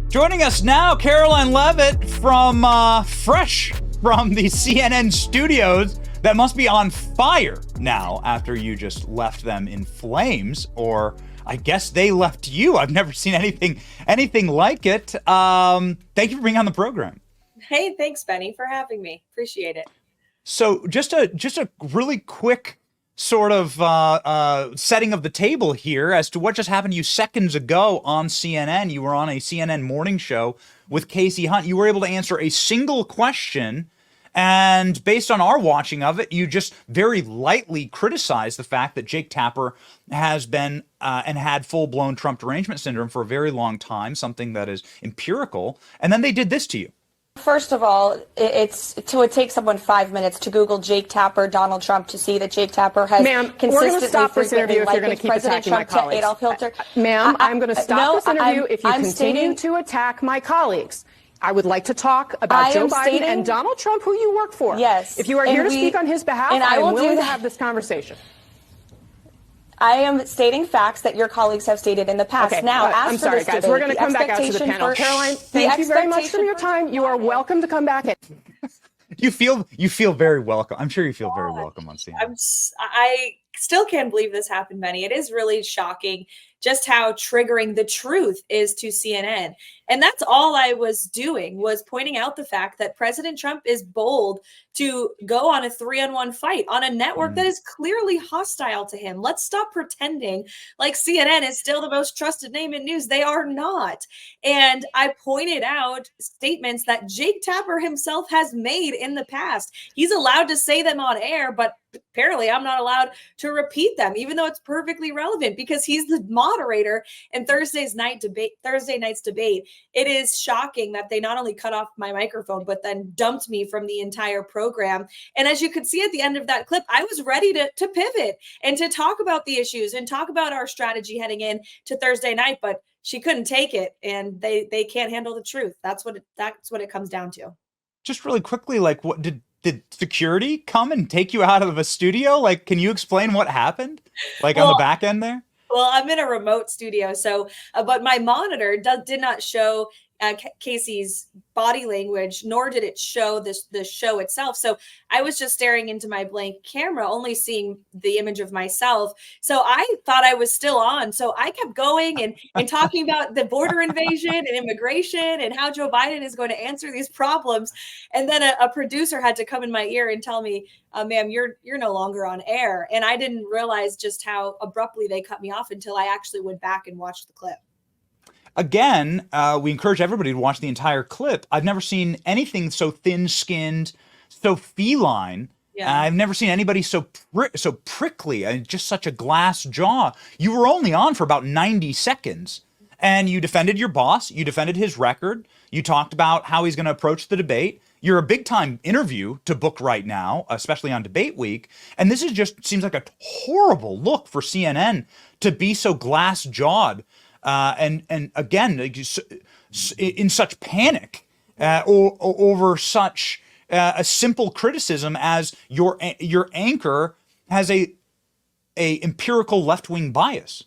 Joining us now, Karoline Leavitt from fresh from the CNN studios that must be on fire now after you just left them in flames, or I guess they left you. I've never seen anything like it. Thank you for being on the program. Hey, thanks, Benny, for having me. Appreciate it. So just a really quick sort of setting of the table here as to what just happened to you seconds ago on CNN. You were on a CNN morning show with Kasie Hunt. You were able to answer a single question, and based on our watching of it, you just very lightly criticized the fact that Jake Tapper has been and had full-blown Trump derangement syndrome for a very long time, something that is empirical, and then they did this to you. First of all, it takes someone 5 minutes to Google Jake Tapper, Donald Trump, to see that Jake Tapper has consistently frequently likened President Trump to Adolf Hitler. Ma'am, I'm going to stop this interview if you continue to attack my colleagues. I would like to talk about Joe Biden and Donald Trump, who you work for. Yes. If you are here to speak on his behalf, I am willing to have this conversation. I am stating facts that your colleagues have stated in the past. Okay. Now, I'm sorry, guys. We're going to come back out to the panel. Karoline, thank you very much for your time. You are welcome to come back. You feel very welcome. I'm sure you feel very welcome on CNN. I still can't believe this happened, Benny. It is really shocking just how triggering the truth is to CNN. And that's all I was doing, was pointing out the fact that President Trump is bold to go on a 3-on-1 fight on a network that is clearly hostile to him. Let's stop pretending like CNN is still the most trusted name in news. They are not. And I pointed out statements that Jake Tapper himself has made in the past. He's allowed to say them on air, but apparently I'm not allowed to repeat them, even though it's perfectly relevant because he's the moderator in Thursday night's debate. It is shocking that they not only cut off my microphone, but then dumped me from the entire program. And as you could see at the end of that clip, I was ready to pivot and to talk about the issues and talk about our strategy heading in to Thursday night, but she couldn't take it, and they can't handle the truth. That's what it comes down to. Just really quickly, like, what did security come and take you out of a studio? Like, can you explain what happened? Like, on the back end there? Well, I'm in a remote studio, so but my monitor did not show Casey's body language, nor did it show the show itself. So I was just staring into my blank camera, only seeing the image of myself. So I thought I was still on. So I kept going and talking about the border invasion and immigration and how Joe Biden is going to answer these problems. And then a producer had to come in my ear and tell me, ma'am, you're no longer on air. And I didn't realize just how abruptly they cut me off until I actually went back and watched the clip. Again, we encourage everybody to watch the entire clip. I've never seen anything so thin-skinned, so feline. Yeah. I've never seen anybody so prickly, just such a glass jaw. You were only on for about 90 seconds, and you defended your boss. You defended his record. You talked about how he's going to approach the debate. You're a big-time interview to book right now, especially on debate week. And this is just seems like a horrible look for CNN to be so glass-jawed. And again, in such panic over such a simple criticism as your anchor has a empirical left-wing bias.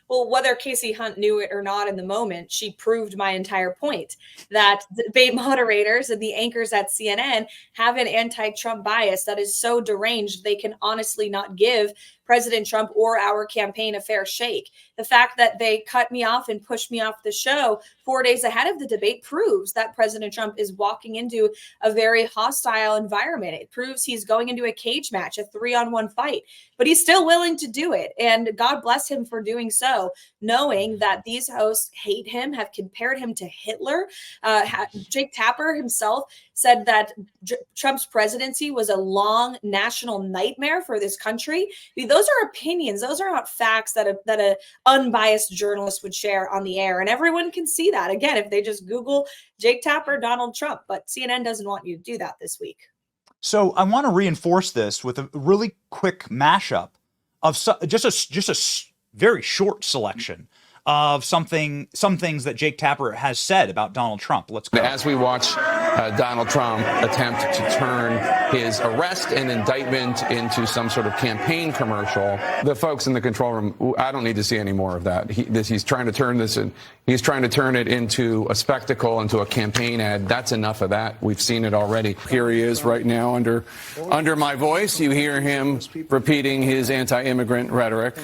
Well, whether Kasie Hunt knew it or not in the moment, she proved my entire point that the debate moderators and the anchors at CNN have an anti-Trump bias that is so deranged they can honestly not give President Trump or our campaign a fair shake. The fact that they cut me off and pushed me off the show 4 days ahead of the debate proves that President Trump is walking into a very hostile environment. It proves he's going into a cage match, a 3-on-1 fight, but he's still willing to do it. And God bless him for doing so, knowing that these hosts hate him, have compared him to Hitler. Jake Tapper himself said that Trump's presidency was a long national nightmare for this country. I mean, those are opinions. Those are not facts that a unbiased journalist would share on the air. And everyone can see that, again, if they just Google Jake Tapper, Donald Trump. But CNN doesn't want you to do that this week. So I want to reinforce this with a really quick mashup of just a very short selection of some things that Jake Tapper has said about Donald Trump. Let's go. As we watch Donald Trump attempt to turn his arrest and indictment into some sort of campaign commercial, the folks in the control room, I don't need to see any more of that. He's trying to turn this in. He's trying to turn it into a spectacle, into a campaign ad. That's enough of that. We've seen it already. Here he is right now under my voice. You hear him repeating his anti-immigrant rhetoric.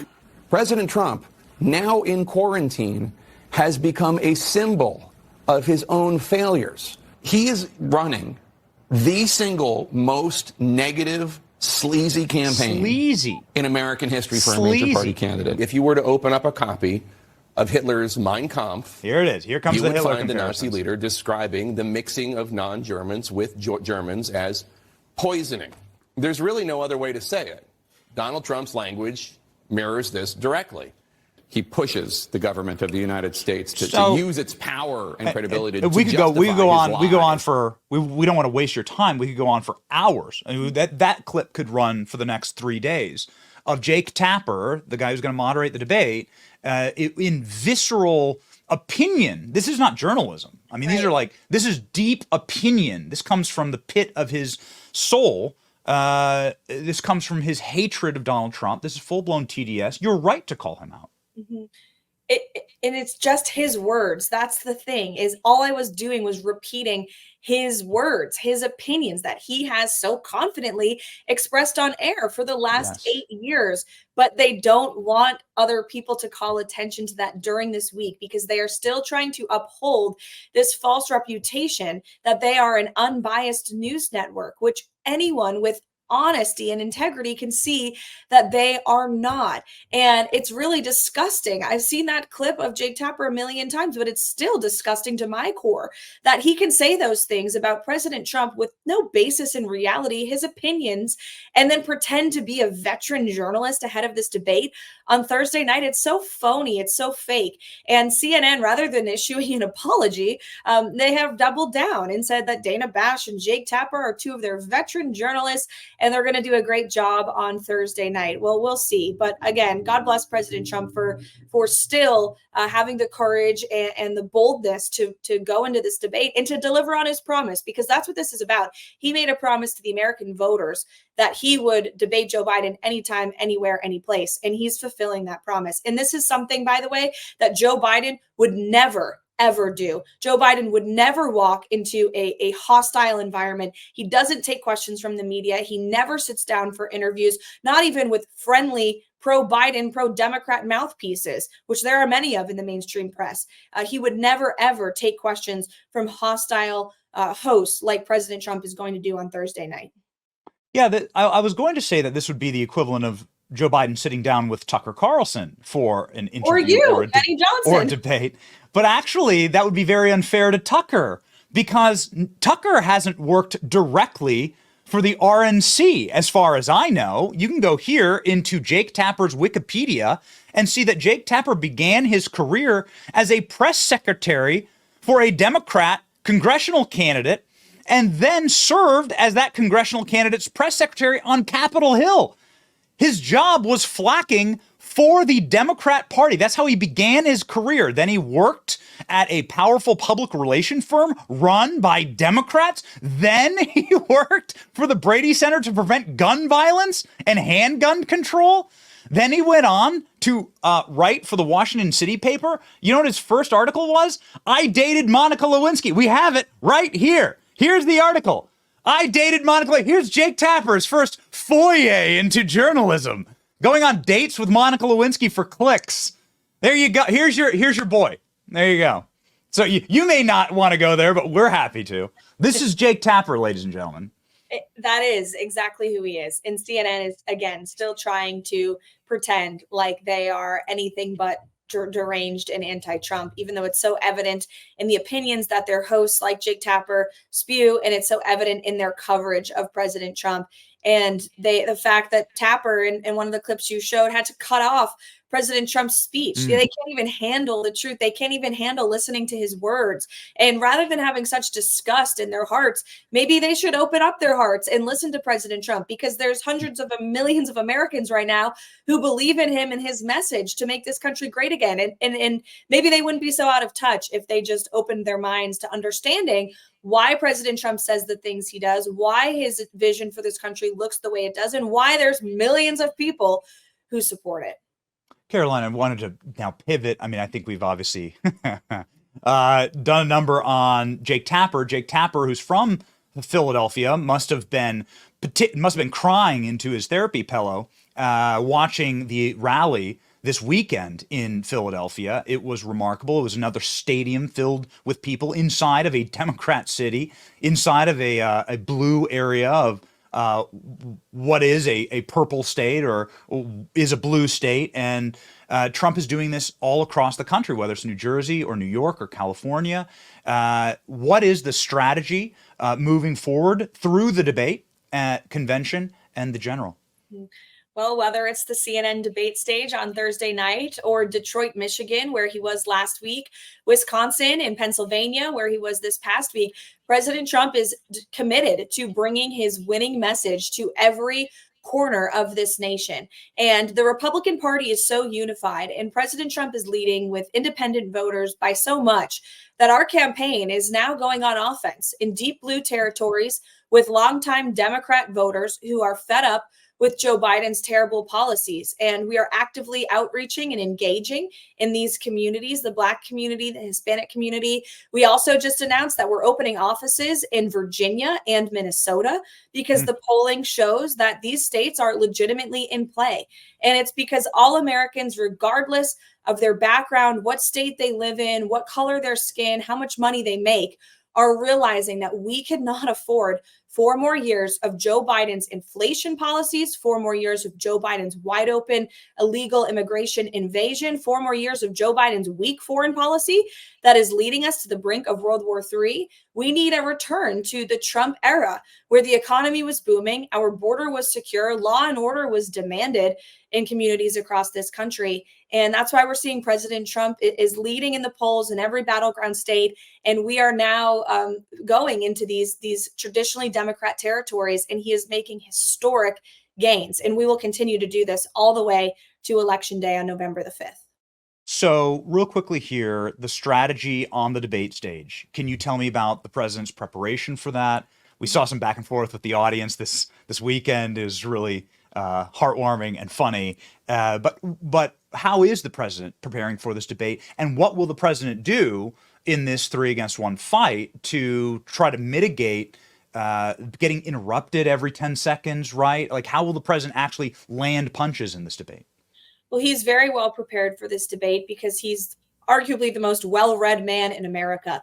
President Trump, now in quarantine, has become a symbol of his own failures. He is running the single most negative, sleazy campaign in American history for a major party candidate. If you were to open up a copy of Hitler's Mein Kampf, here it is. Here comes you the would Hitler find the Nazi leader describing the mixing of non-Germans with Germans as poisoning. There's really no other way to say it. Donald Trump's language mirrors this directly. He pushes the government of the United States to use its power and credibility to we could justify go on. his We go on lies. for. We don't want to waste your time. We could go on for hours. I mean, that clip could run for the next 3 days of Jake Tapper, the guy who's going to moderate the debate, in visceral opinion. This is not journalism. I mean, this is deep opinion. This comes from the pit of his soul. This comes from his hatred of Donald Trump. This is full-blown TDS. You're right to call him out. Mm-hmm. And it's just his words. That's the thing, is all I was doing was repeating his words, his opinions that he has so confidently expressed on air for the last 8 years. But they don't want other people to call attention to that during this week, because they are still trying to uphold this false reputation that they are an unbiased news network, which anyone with honesty and integrity can see that they are not. And it's really disgusting. I've seen that clip of Jake Tapper a million times, but it's still disgusting to my core that he can say those things about President Trump with no basis in reality, his opinions, and then pretend to be a veteran journalist ahead of this debate on Thursday night. It's so phony. It's so fake. And CNN, rather than issuing an apology, they have doubled down and said that Dana Bash and Jake Tapper are two of their veteran journalists, and they're going to do a great job on Thursday night. Well, we'll see. But again, God bless President Trump for still having the courage and the boldness to go into this debate and to deliver on his promise, because that's what this is about. He made a promise to the American voters that he would debate Joe Biden anytime, anywhere, any place. And he's fulfilling that promise. And this is something, by the way, that Joe Biden would never ever do. Joe Biden would never walk into a hostile environment. He doesn't take questions from the media. He never sits down for interviews, not even with friendly pro-Biden, pro-Democrat mouthpieces, which there are many of in the mainstream press. He would never, ever take questions from hostile hosts like President Trump is going to do on Thursday night. Yeah, I was going to say that this would be the equivalent of Joe Biden sitting down with Tucker Carlson for an interview or a debate. But actually, that would be very unfair to Tucker, because Tucker hasn't worked directly for the RNC, as far as I know. You can go here into Jake Tapper's Wikipedia and see that Jake Tapper began his career as a press secretary for a Democrat congressional candidate, and then served as that congressional candidate's press secretary on Capitol Hill. His job was flacking for the Democrat Party. That's how he began his career. Then he worked at a powerful public relation firm run by Democrats. Then he worked for the Brady Center to prevent gun violence and handgun control. Then he went on to write for the Washington City paper. You know what his first article was? I dated Monica Lewinsky. We have it right here. Here's the article. I dated Monica. Here's Jake Tapper's first foray into journalism, going on dates with Monica Lewinsky for clicks. There you go. Here's your boy. There you go. So you may not want to go there, but we're happy to. This is Jake Tapper, ladies and gentlemen. That is exactly who he is. And CNN is, again, still trying to pretend like they are anything but deranged and anti-Trump, even though it's so evident in the opinions that their hosts like Jake Tapper spew, and it's so evident in their coverage of President Trump. And the fact that Tapper, in one of the clips you showed, had to cut off President Trump's speech. They can't even handle the truth. They can't even handle listening to his words. And rather than having such disgust in their hearts, maybe they should open up their hearts and listen to President Trump, because there's hundreds of millions of Americans right now who believe in him and his message to make this country great again. And maybe they wouldn't be so out of touch if they just opened their minds to understanding why President Trump says the things he does, why his vision for this country looks the way it does, and why there's millions of people who support it. Karoline, I wanted to now pivot. I mean, I think we've obviously done a number on Jake Tapper. Jake Tapper, who's from Philadelphia, must have been crying into his therapy pillow watching the rally this weekend in Philadelphia. It was remarkable. It was another stadium filled with people inside of a Democrat city, inside of a blue area of what is a purple state or is a blue state. And Trump is doing this all across the country, whether it's New Jersey or New York or California. What is the strategy moving forward through the debate, convention, and the general? Well, whether it's the CNN debate stage on Thursday night, or Detroit, Michigan, where he was last week, Wisconsin and Pennsylvania, where he was this past week, President Trump is committed to bringing his winning message to every corner of this nation. And the Republican Party is so unified, and President Trump is leading with independent voters by so much that our campaign is now going on offense in deep blue territories with longtime Democrat voters who are fed up with Joe Biden's terrible policies. And we are actively outreaching and engaging in these communities, the Black community, the Hispanic community. We also just announced that we're opening offices in Virginia and Minnesota, because the polling shows that these states are legitimately in play. And it's because all Americans, regardless of their background, what state they live in, what color their skin, how much money they make, are realizing that we cannot afford 4 more years of Joe Biden's inflation policies, 4 more years of Joe Biden's wide open illegal immigration invasion, 4 more years of Joe Biden's weak foreign policy that is leading us to the brink of World War III. We need a return to the Trump era, where the economy was booming, our border was secure, law and order was demanded in communities across this country. And that's why we're seeing President Trump is leading in the polls in every battleground state. And we are now going into these traditionally Democrat territories, and he is making historic gains. And we will continue to do this all the way to Election Day on November the 5th. So real quickly here, the strategy on the debate stage. Can you tell me about the president's preparation for that? We saw some back and forth with the audience this weekend. Is really heartwarming and funny. But how is the president preparing for this debate? And what will the president do in this 3-against-1 fight to try to mitigate getting interrupted every 10 seconds, right? Like, how will the president actually land punches in this debate? Well, he's very well prepared for this debate because he's arguably the most well-read man in America.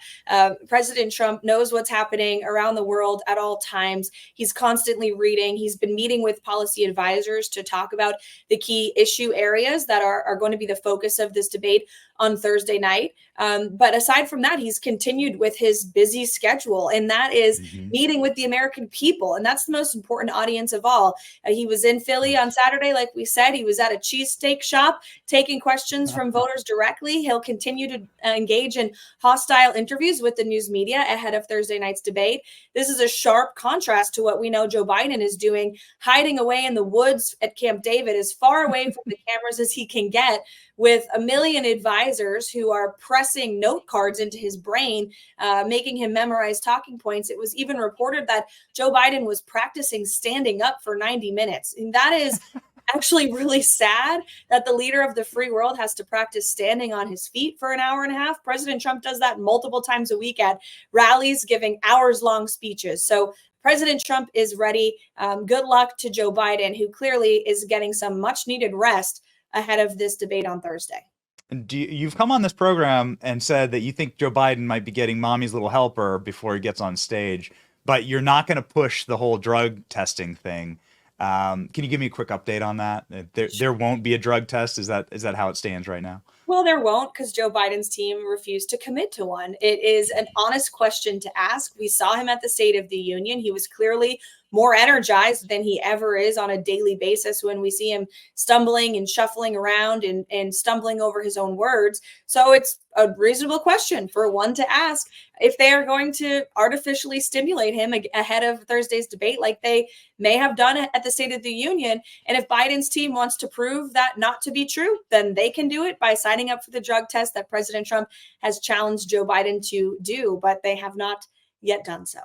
President Trump knows what's happening around the world at all times. He's constantly reading. He's been meeting with policy advisors to talk about the key issue areas that are going to be the focus of this debate on Thursday night. But aside from that, he's continued with his busy schedule, and that is meeting with the American people. And that's the most important audience of all. He was in Philly on Saturday, like we said. He was at a cheesesteak shop taking questions from voters directly. He'll continue to engage in hostile interviews with the news media ahead of Thursday night's debate. This is a sharp contrast to what we know Joe Biden is doing, hiding away in the woods at Camp David, as far away from the cameras as he can get, with a million advisors who are pressing note cards into his brain, making him memorize talking points. It was even reported that Joe Biden was practicing standing up for 90 minutes. And that is actually really sad that the leader of the free world has to practice standing on his feet for an hour and a half. President Trump does that multiple times a week at rallies, giving hours-long speeches. So President Trump is ready. Good luck to Joe Biden, who clearly is getting some much-needed rest ahead of this debate on Thursday. And you've come on this program and said that you think Joe Biden might be getting mommy's little helper before he gets on stage, but you're not going to push the whole drug testing thing. Can you give me a quick update on that? There won't be a drug test. Is that how it stands right now? Well, there won't, because Joe Biden's team refused to commit to one. It is an honest question to ask. We saw him at the State of the Union. He was clearly more energized than he ever is on a daily basis when we see him stumbling and shuffling around and stumbling over his own words. So it's a reasonable question for one to ask if they are going to artificially stimulate him ahead of Thursday's debate, like they may have done at the State of the Union. And if Biden's team wants to prove that not to be true, then they can do it by signing up for the drug test that President Trump has challenged Joe Biden to do, but they have not yet done so.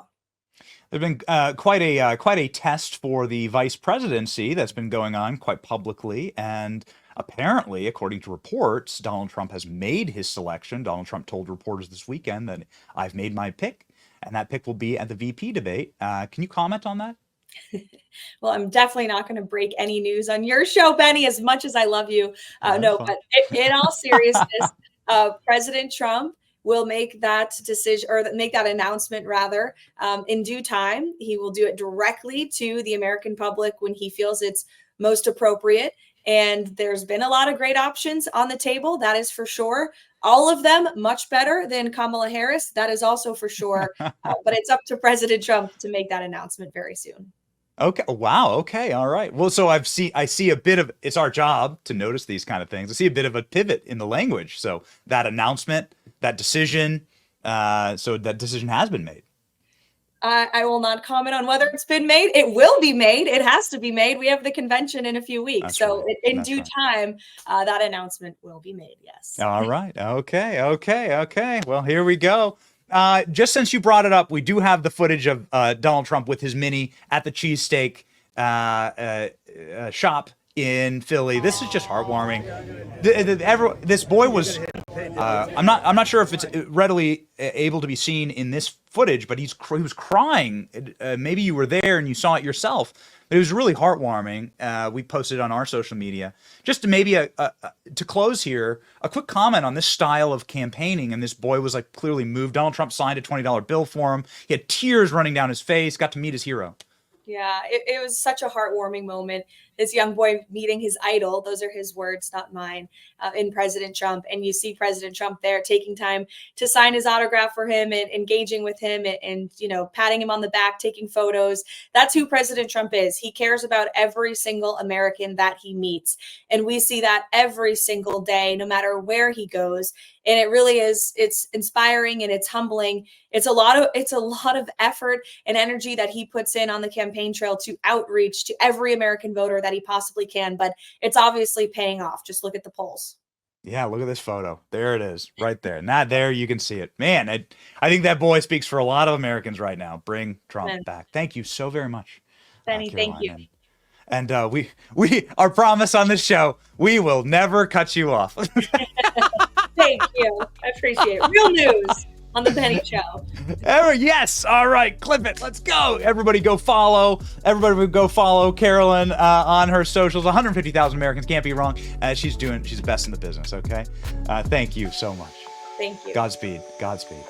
There's been quite a test for the vice presidency that's been going on quite publicly, and apparently, according to reports, Donald Trump has made his selection. Donald Trump told reporters this weekend that I've made my pick, and that pick will be at the VP debate. Can you comment on that? Well, I'm definitely not going to break any news on your show, Benny, as much as I love you. No, but in all seriousness, President Trump will make that decision, or make that announcement rather, in due time. He will do it directly to the American public when he feels it's most appropriate. And there's been a lot of great options on the table, that is for sure. All of them much better than Kamala Harris, that is also for sure. But it's up to President Trump to make that announcement very soon. Okay. Wow. Okay. All right. Well, so I see a bit of, it's our job to notice these kind of things. I see a bit of a pivot in the language. So that announcement, that decision, so that decision has been made. I will not comment on whether it's been made. It will be made. It has to be made. We have the convention in a few weeks. That's so right. in due time, that announcement will be made. Yes. All right. Okay. Well, here we go. Just since you brought it up, we do have the footage of Donald Trump with his Mini at the cheesesteak shop in Philly. This is just heartwarming. This boy was, I'm not sure if it's readily able to be seen in this footage, but he was crying. Maybe you were there and you saw it yourself. But it was really heartwarming. We posted it on our social media. Just to maybe to close here, a quick comment on this style of campaigning. And this boy was like clearly moved. Donald Trump signed a $20 bill for him. He had tears running down his face. Got to meet his hero. Yeah, it was such a heartwarming moment. This young boy meeting his idol, those are his words, not mine, in President Trump. And you see President Trump there taking time to sign his autograph for him and engaging with him and patting him on the back, taking photos. That's who President Trump is. He cares about every single American that he meets. And we see that every single day, no matter where he goes. And it really is, it's inspiring and it's humbling. It's a lot of effort and energy that he puts in on the campaign trail to outreach to every American voter that he possibly can. But it's obviously paying off. Just look at the polls. Yeah, look at this photo. There it is, right there. Not there, you can see it. Man, I think that boy speaks for a lot of Americans right now. Bring Trump back. Thank you so very much, Benny. Thank you. And we our promise on this show, we will never cut you off. Thank you. I appreciate it. Real news on the Benny Show. Yes. All right. Clip it. Let's go. Everybody go follow. Everybody go follow Karoline on her socials. 150,000 Americans. Can't be wrong. She's the best in the business. Okay. Thank you so much. Thank you. Godspeed. Godspeed.